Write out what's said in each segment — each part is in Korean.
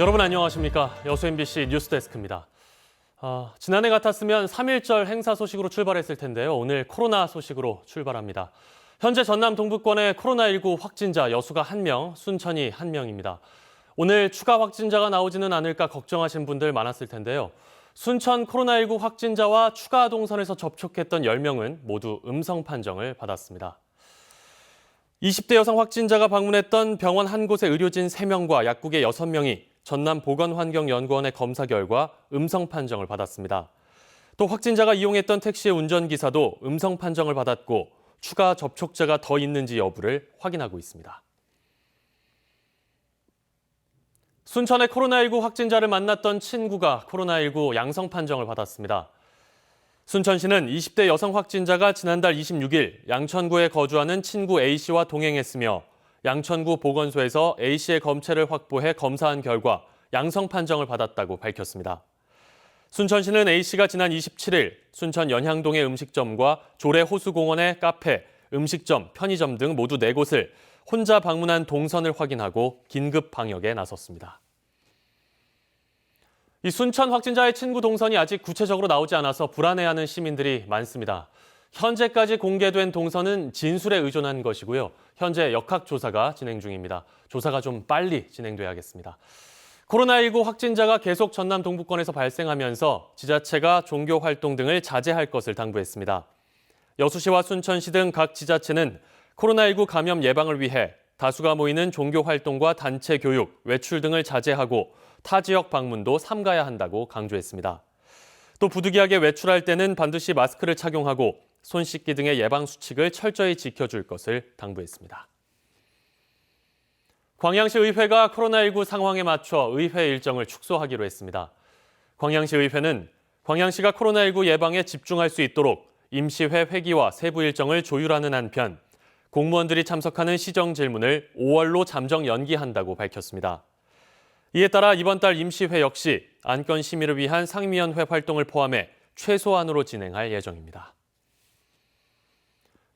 여러분 안녕하십니까? 여수 MBC 뉴스데스크입니다. 지난해 같았으면 3.1절 행사 소식으로 출발했을 텐데요. 오늘 코로나 소식으로 출발합니다. 현재 전남 동부권의 코로나19 확진자 여수가 1명, 순천이 1명입니다. 오늘 추가 확진자가 나오지는 않을까 걱정하신 분들 많았을 텐데요. 순천 코로나19 확진자와 추가 동선에서 접촉했던 10명은 모두 음성 판정을 받았습니다. 20대 여성 확진자가 방문했던 병원 한 곳의 의료진 3명과 약국의 6명이 전남보건환경연구원의 검사 결과 음성 판정을 받았습니다. 또 확진자가 이용했던 택시의 운전기사도 음성 판정을 받았고 추가 접촉자가 더 있는지 여부를 확인하고 있습니다. 순천의 코로나19 확진자를 만났던 친구가 코로나19 양성 판정을 받았습니다. 순천시는 20대 여성 확진자가 지난달 26일 양천구에 거주하는 친구 A씨와 동행했으며 양천구 보건소에서 A씨의 검체를 확보해 검사한 결과 양성 판정을 받았다고 밝혔습니다. 순천시는 A씨가 지난 27일 순천 연향동의 음식점과 조례 호수공원의 카페, 음식점, 편의점 등 모두 4곳을 혼자 방문한 동선을 확인하고 긴급 방역에 나섰습니다. 이 순천 확진자의 친구 동선이 아직 구체적으로 나오지 않아서 불안해하는 시민들이 많습니다. 현재까지 공개된 동선은 진술에 의존한 것이고요. 현재 역학조사가 진행 중입니다. 조사가 좀 빨리 진행돼야겠습니다. 코로나19 확진자가 계속 전남 동부권에서 발생하면서 지자체가 종교 활동 등을 자제할 것을 당부했습니다. 여수시와 순천시 등 각 지자체는 코로나19 감염 예방을 위해 다수가 모이는 종교 활동과 단체 교육, 외출 등을 자제하고 타 지역 방문도 삼가야 한다고 강조했습니다. 또 부득이하게 외출할 때는 반드시 마스크를 착용하고 손 씻기 등의 예방 수칙을 철저히 지켜줄 것을 당부했습니다. 광양시 의회가 코로나19 상황에 맞춰 의회 일정을 축소하기로 했습니다. 광양시 의회는 광양시가 코로나19 예방에 집중할 수 있도록 임시회 회기와 세부 일정을 조율하는 한편 공무원들이 참석하는 시정 질문을 5월로 잠정 연기한다고 밝혔습니다. 이에 따라 이번 달 임시회 역시 안건 심의를 위한 상임위원회 활동을 포함해 최소한으로 진행할 예정입니다.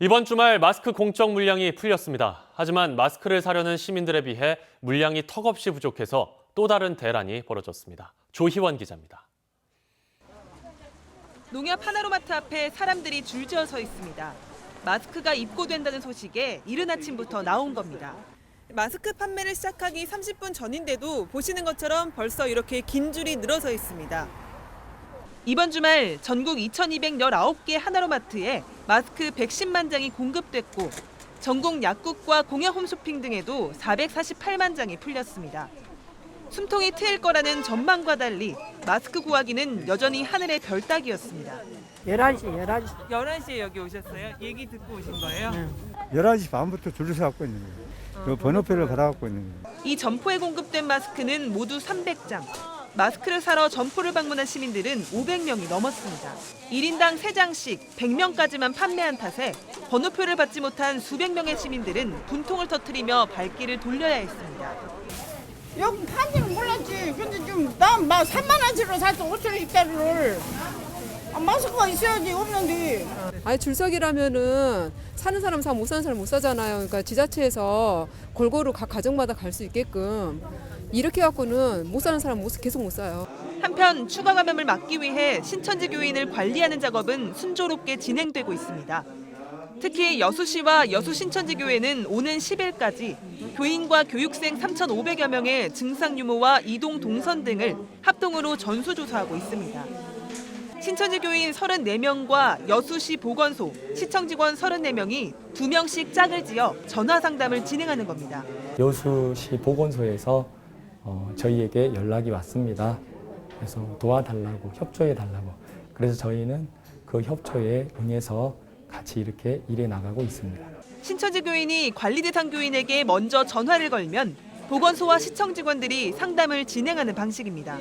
이번 주말 마스크 공적 물량이 풀렸습니다. 하지만 마스크를 사려는 시민들에 비해 물량이 턱없이 부족해서 또 다른 대란이 벌어졌습니다. 조희원 기자입니다. 농협 하나로마트 앞에 사람들이 줄지어 서 있습니다. 마스크가 입고된다는 소식에 이른 아침부터 나온 겁니다. 마스크 판매를 시작하기 30분 전인데도 보시는 것처럼 벌써 이렇게 긴 줄이 늘어서 있습니다. 이번 주말 전국 2,219개 하나로마트에 마스크 110만 장이 공급됐고 전국 약국과 공영 홈쇼핑 등에도 448만 장이 풀렸습니다. 숨통이 트일 거라는 전망과 달리 마스크 구하기는 여전히 하늘의 별 따기였습니다. 11시. 11시에 여기 오셨어요? 얘기 듣고 오신 거예요? 11시 반부터 줄을 서갖고 있는 거예요. 그 번호표를 받아갖고 있는 거예요. 이 점포에 공급된 마스크는 모두 300장. 마스크를 사러 점포를 방문한 시민들은 500명이 넘었습니다. 1인당 3장씩 100명까지만 판매한 탓에 번호표를 받지 못한 수백 명의 시민들은 분통을 터뜨리며 발길을 돌려야 했습니다. 여기 판지는 몰랐지. 근데 좀 난 막 3만 원치로 샀어 5,000원짜리를. 마스크가 있어야지 없는데. 아니 줄서기라면은 사는 사람 사 못 사는 사람 못 사잖아요. 그러니까 지자체에서 골고루 각 가정마다 갈 수 있게끔 이렇게 갖고는 못 사는 사람 계속 못 사요. 한편 추가 감염을 막기 위해 신천지 교인을 관리하는 작업은 순조롭게 진행되고 있습니다. 특히 여수시와 여수신천지교회는 오는 10일까지 교인과 교육생 3,500여 명의 증상 유무와 이동 동선 등을 합동으로 전수조사하고 있습니다. 신천지 교인 34명과 여수시 보건소, 시청 직원 34명이 2명씩 짝을 지어 전화 상담을 진행하는 겁니다. 여수시 보건소에서 저희에게 연락이 왔습니다. 그래서 도와달라고, 협조해달라고. 그래서 저희는 그 협조에 응해서 같이 이렇게 일해 나가고 있습니다. 신천지 교인이 관리 대상 교인에게 먼저 전화를 걸면 보건소와 시청 직원들이 상담을 진행하는 방식입니다.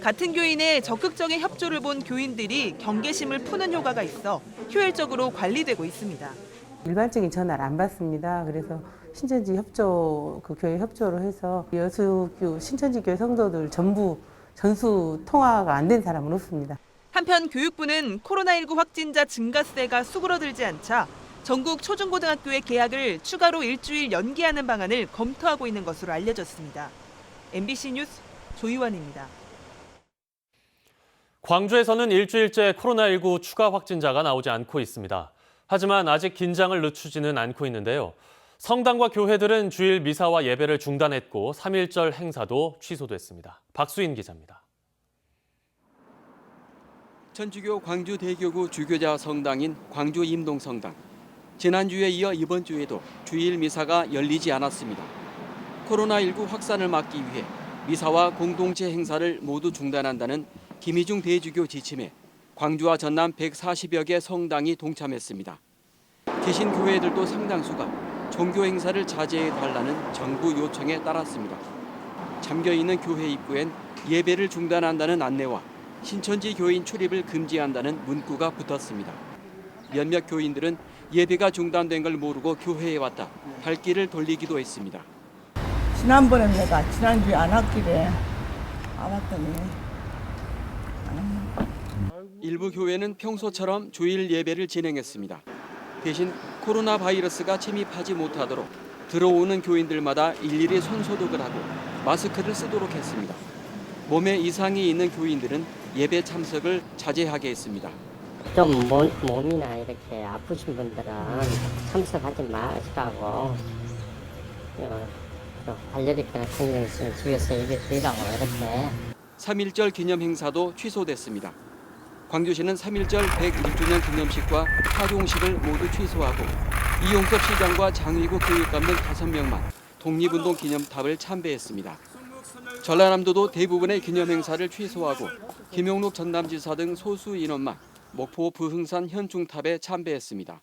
같은 교인의 적극적인 협조를 본 교인들이 경계심을 푸는 효과가 있어 효율적으로 관리되고 있습니다. 일반적인 전화를 안 받습니다. 그래서 신천지 협조, 그 교회 협조로 해서 여수교 신천지 교회 성도들 전부 전수 통화가 안 된 사람은 없습니다. 한편 교육부는 코로나19 확진자 증가세가 수그러들지 않자 전국 초중고등학교의 개학을 추가로 일주일 연기하는 방안을 검토하고 있는 것으로 알려졌습니다. MBC 뉴스 조이완입니다. 광주에서는 일주일째 코로나19 추가 확진자가 나오지 않고 있습니다. 하지만 아직 긴장을 늦추지는 않고 있는데요. 성당과 교회들은 주일 미사와 예배를 중단했고 3.1절 행사도 취소됐습니다. 박수인 기자입니다. 천주교 광주대교구 주교자 성당인 광주 임동성당. 지난주에 이어 이번 주에도 주일 미사가 열리지 않았습니다. 코로나19 확산을 막기 위해 미사와 공동체 행사를 모두 중단한다는 김희중 대주교 지침에 광주와 전남 140여 개 성당이 동참했습니다. 개신 교회들도 상당수가 종교 행사를 자제해달라는 정부 요청에 따랐습니다. 잠겨있는 교회 입구엔 예배를 중단한다는 안내와 신천지 교인 출입을 금지한다는 문구가 붙었습니다. 몇몇 교인들은 예배가 중단된 걸 모르고 교회에 왔다 발길을 돌리기도 했습니다. 지난번에 내가 지난주에 안 왔길래 안 왔더니 일부 교회는 평소처럼 주일 예배를 진행했습니다. 대신 코로나 바이러스가 침입하지 못하도록 들어오는 교인들마다 일일이 손소독을 하고 마스크를 쓰도록 했습니다. 몸에 이상이 있는 교인들은 예배 참석을 자제하게 했습니다. 좀 몸이나 이렇게 아프신 분들은 참석하지 마시라고 알레르기나 그런 게 있으면 집에서 예배 드리라고 이렇게. 3.1절 기념 행사도 취소됐습니다. 광주시는 3.1절 101주년 기념식과 파종식을 모두 취소하고 이용섭 시장과 장위구 교육감 등 5명만 독립운동 기념탑을 참배했습니다. 전라남도도 대부분의 기념 행사를 취소하고 김용록 전남지사 등 소수 인원만 목포 부흥산 현중탑에 참배했습니다.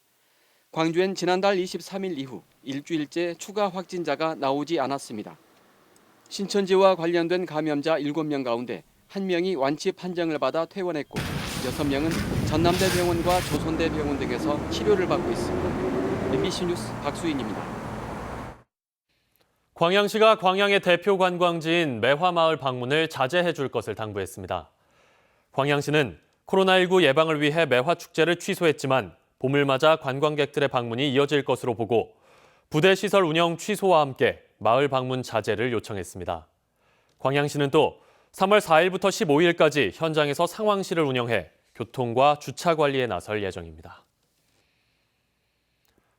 광주엔 지난달 23일 이후 일주일째 추가 확진자가 나오지 않았습니다. 신천지와 관련된 감염자 7명 가운데 1명이 완치 판정을 받아 퇴원했고 6명은 전남대병원과 조선대병원 등에서 치료를 받고 있습니다. MBC 뉴스 박수인입니다. 광양시가 광양의 대표 관광지인 매화마을 방문을 자제해 줄 것을 당부했습니다. 광양시는 코로나19 예방을 위해 매화축제를 취소했지만 봄을 맞아 관광객들의 방문이 이어질 것으로 보고 부대시설 운영 취소와 함께 마을 방문 자제를 요청했습니다. 광양시는 또 3월 4일부터 15일까지 현장에서 상황실을 운영해 교통과 주차 관리에 나설 예정입니다.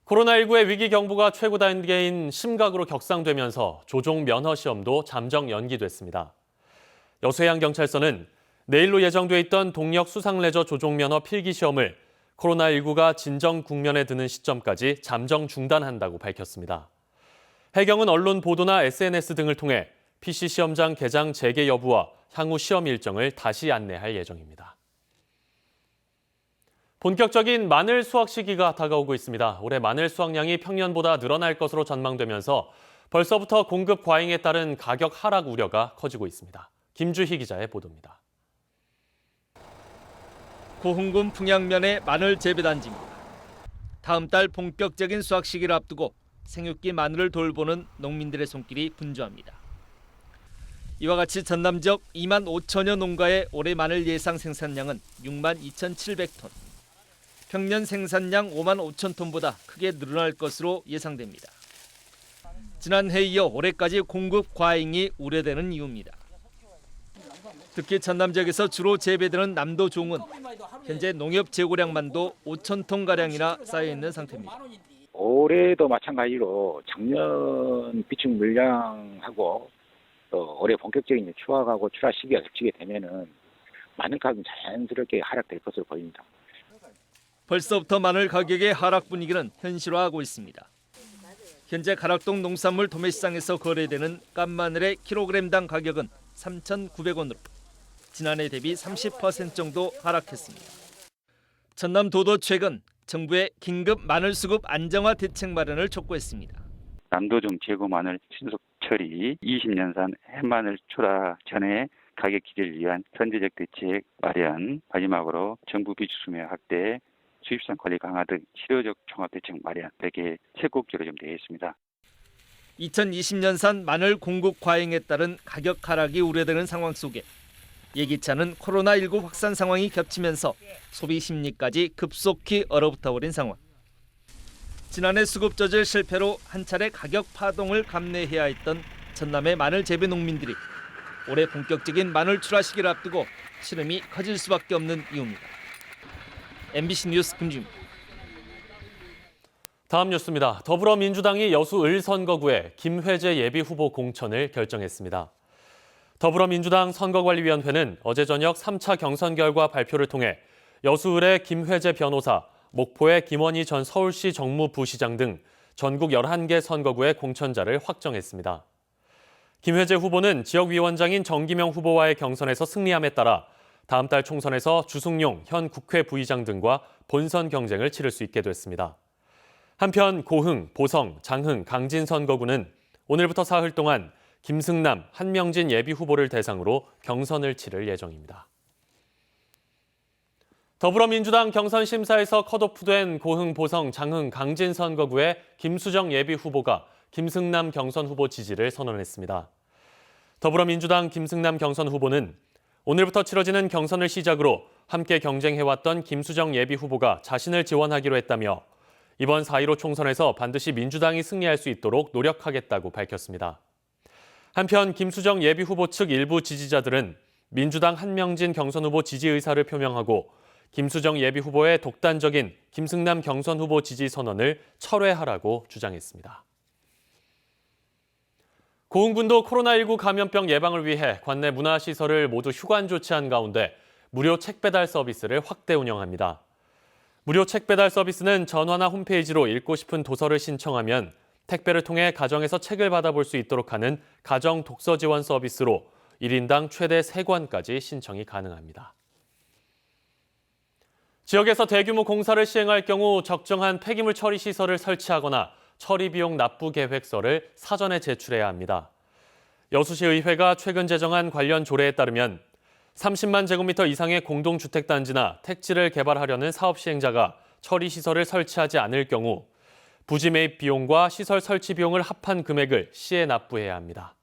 코로나19의 위기 경보가 최고 단계인 심각으로 격상되면서 조종 면허 시험도 잠정 연기됐습니다. 여수해양경찰서는 내일로 예정돼 있던 동력 수상레저 조종 면허 필기 시험을 코로나19가 진정 국면에 드는 시점까지 잠정 중단한다고 밝혔습니다. 해경은 언론 보도나 SNS 등을 통해 PC 시험장 개장 재개 여부와 향후 시험 일정을 다시 안내할 예정입니다. 본격적인 마늘 수확 시기가 다가오고 있습니다. 올해 마늘 수확량이 평년보다 늘어날 것으로 전망되면서 벌써부터 공급 과잉에 따른 가격 하락 우려가 커지고 있습니다. 김주희 기자의 보도입니다. 고흥군 풍양면의 마늘 재배단지입니다. 다음 달 본격적인 수확 시기를 앞두고 생육기 마늘을 돌보는 농민들의 손길이 분주합니다. 이와 같이 전남 지역 2만 5천여 농가의 올해 마늘 예상 생산량은 6만 2,700톤. 평년 생산량 5만 5천 톤보다 크게 늘어날 것으로 예상됩니다. 지난해에 이어 올해까지 공급 과잉이 우려되는 이유입니다. 특히 전남 지역에서 주로 재배되는 남도 종은 현재 농협 재고량만도 5천 톤가량이나 쌓여있는 상태입니다. 올해도 마찬가지로 작년 비축 물량하고 또 올해 본격적인 추확하고 출하 시기가 겹치게 되면은 마늘 가격은 자연스럽게 하락될 것으로 보입니다. 벌써부터 마늘 가격의 하락 분위기는 현실화하고 있습니다. 현재 가락동 농산물 도매시장에서 거래되는 깐마늘의 킬로그램당 가격은 3,900원으로 지난해 대비 30% 정도 하락했습니다. 전남도도 최근 정부의 긴급 마늘 수급 안정화 대책 마련을 촉구했습니다. 남도종 재고 마늘 신속 처리, 20년산 햇마늘 출하 전에 가격 기대를 위한 선제적 대책 마련, 마지막으로 정부 비축수매 확대, 수입산 관리 강화 등 실효적 종합대책 마련 100개 세 곡지로 좀 되어 있습니다. 2020년산 마늘 공급 과잉에 따른 가격 하락이 우려되는 상황 속에 예기치 않은 코로나19 확산 상황이 겹치면서 소비 심리까지 급속히 얼어붙어버린 상황. 지난해 수급 조절 실패로 한 차례 가격 파동을 감내해야 했던 전남의 마늘 재배 농민들이 올해 본격적인 마늘 출하 시기를 앞두고 시름이 커질 수밖에 없는 이유입니다. MBC 뉴스 김주입니다. 다음 뉴스입니다. 더불어민주당이 여수 을 선거구에 김회재 예비후보 공천을 결정했습니다. 더불어민주당 선거관리위원회는 어제 저녁 3차 경선 결과 발표를 통해 여수 을의 김회재 변호사, 목포의 김원희 전 서울시 정무부시장 등 전국 11개 선거구의 공천자를 확정했습니다. 김회재 후보는 지역위원장인 정기명 후보와의 경선에서 승리함에 따라 다음 달 총선에서 주승용 현 국회 부의장 등과 본선 경쟁을 치를 수 있게 됐습니다. 한편 고흥, 보성, 장흥, 강진 선거구는 오늘부터 사흘 동안 김승남, 한명진 예비후보를 대상으로 경선을 치를 예정입니다. 더불어민주당 경선 심사에서 컷오프된 고흥, 보성, 장흥, 강진 선거구의 김수정 예비후보가 김승남 경선 후보 지지를 선언했습니다. 더불어민주당 김승남 경선 후보는 오늘부터 치러지는 경선을 시작으로 함께 경쟁해왔던 김수정 예비후보가 자신을 지원하기로 했다며 이번 4.15 총선에서 반드시 민주당이 승리할 수 있도록 노력하겠다고 밝혔습니다. 한편 김수정 예비후보 측 일부 지지자들은 민주당 한명진 경선 후보 지지 의사를 표명하고 김수정 예비후보의 독단적인 김승남 경선 후보 지지 선언을 철회하라고 주장했습니다. 고흥군도 코로나19 감염병 예방을 위해 관내 문화시설을 모두 휴관 조치한 가운데 무료 책 배달 서비스를 확대 운영합니다. 무료 책 배달 서비스는 전화나 홈페이지로 읽고 싶은 도서를 신청하면 택배를 통해 가정에서 책을 받아볼 수 있도록 하는 가정 독서 지원 서비스로 1인당 최대 3권까지 신청이 가능합니다. 지역에서 대규모 공사를 시행할 경우 적정한 폐기물 처리 시설을 설치하거나 처리 비용 납부 계획서를 사전에 제출해야 합니다. 여수시 의회가 최근 제정한 관련 조례에 따르면 30만 제곱미터 이상의 공동주택단지나 택지를 개발하려는 사업 시행자가 처리 시설을 설치하지 않을 경우 부지 매입 비용과 시설 설치 비용을 합한 금액을 시에 납부해야 합니다.